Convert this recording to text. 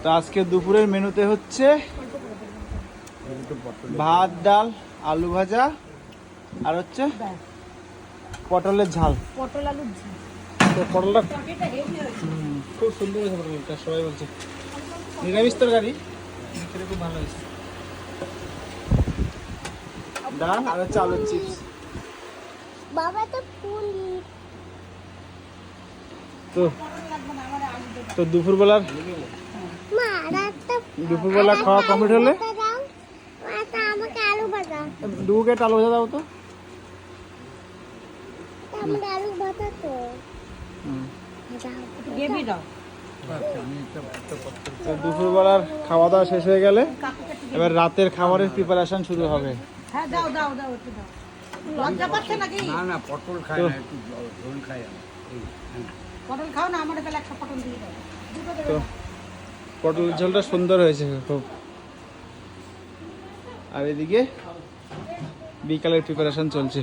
তো আজকে দুপুরের মেনুতে হচ্ছে ভাত, ডাল, আলু ভাজা আর হচ্ছে পটলের ঝাল। পটল আলুর ঝাল। তো পটলটা খুব সুন্দর হয়েছে, পটলটা সবাই বলছে। নিরামিষ তরকারি খেতে খুব ভালো হয়েছে। ডাল আর হচ্ছে আলুর চিপস। বাবা তো ফুল তো তো দুপুরবেলার মা রাতটা দুপুরবেলা খাওয়া কমপ্লিট হলে দাও মাতা আমাকে আলু ভাজা দুকে আলু ভাজা দাও তো। আমাকে আলু ভাজা তো গ্রেভি দাও। তো দুপুরবেলার খাওয়া দাওয়া শেষ হয়ে গেলে এবার রাতের খাবারের প্রিপারেশন শুরু হবে। হ্যাঁ দাও দাও দাও একটু দাও। লজ্জা পাচ্ছে নাকি? না না, পটল খাই না, একটু ঝোল খাই আমি। পটল খাও না, আমার বেলা একটা পটল দিয়ে দাও। দুটো দেবে তো না। পটলের ঝোলটা সুন্দর হয়েছে খুব। আর এদিকে বিকালের প্রিপারেশন চলছে।